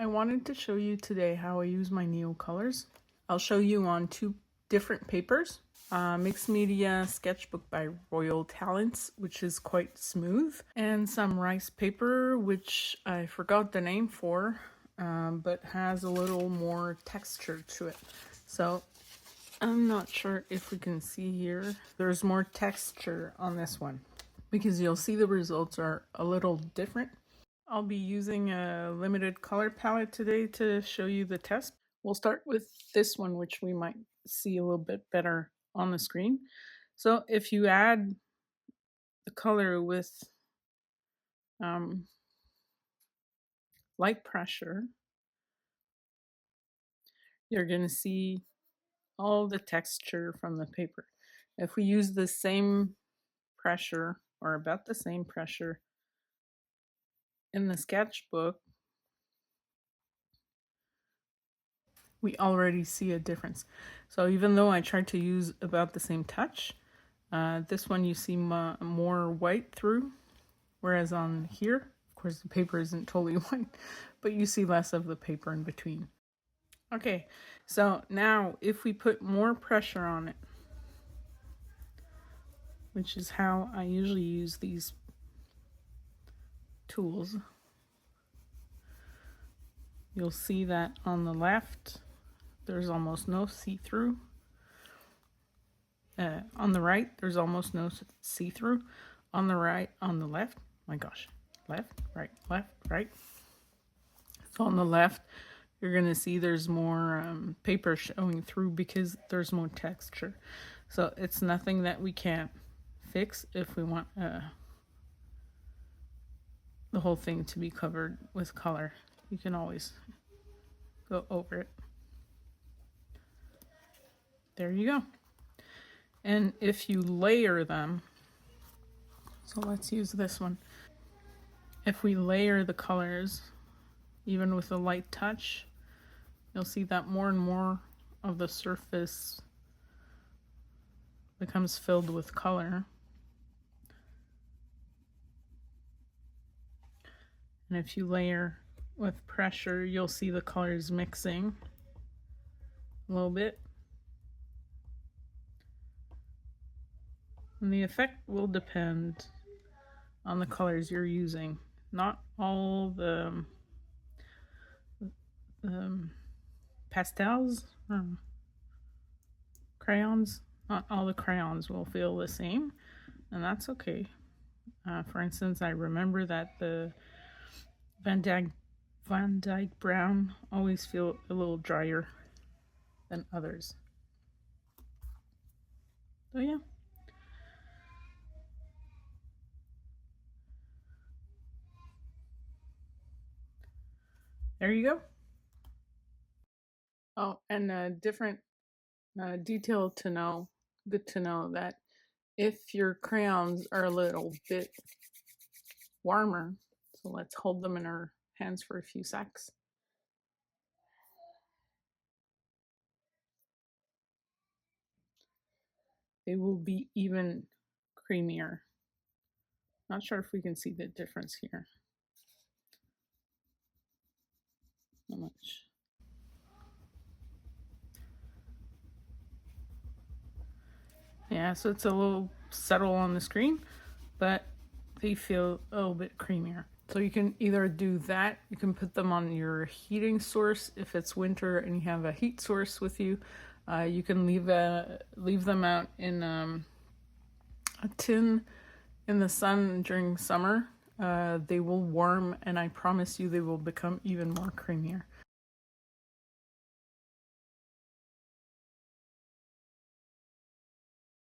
I wanted to show you today how I use my Neocolors. I'll show you on two different papers. Mixed Media Sketchbook by Royal Talents, which is quite smooth, and some rice paper, which I forgot the name for, but has a little more texture to it. So I'm not sure if we can see here. There's more texture on this one because you'll see the results are a little different. I'll be using a limited color palette today to show you the test. We'll start with this one, which we might see a little bit better on the screen. So if you add the color with light pressure, you're going to see all the texture from the paper. If we use the same pressure or about the same pressure in the sketchbook, we already see a difference. So even though I tried to use about the same touch, this one you see more white through, whereas on here, of course the paper isn't totally white, but you see less of the paper in between. Okay, so now if we put more pressure on it, which is how I usually use these tools, you'll see that on the left, there's almost no see-through. On the right, there's almost no see-through. On the left, my gosh, left, right. So on the left, you're gonna see there's more paper showing through because there's more texture. So it's nothing that we can't fix if we want the whole thing to be covered with color. You can always go over it. There you go. And if you layer them, so let's use this one. If we layer the colors, even with a light touch, you'll see that more and more of the surface becomes filled with color. And if you layer with pressure, you'll see the colors mixing a little bit. And the effect will depend on the colors you're using. Not all the pastels or crayons, not all the crayons will feel the same, and that's okay. For instance, I remember that the Van Dyke Brown always feel a little drier than others. So yeah. There you go. Oh, and a different detail to know, good to know, that if your crayons are a little bit warmer, so let's hold them in our hands for a few secs. They will be even creamier. Not sure if we can see the difference here. Not much. Yeah, so it's a little subtle on the screen, but they feel a little bit creamier. So you can either do that, you can put them on your heating source if it's winter and you have a heat source with you. You can leave them out in a tin in the sun during summer. They will warm, and I promise you they will become even more creamier.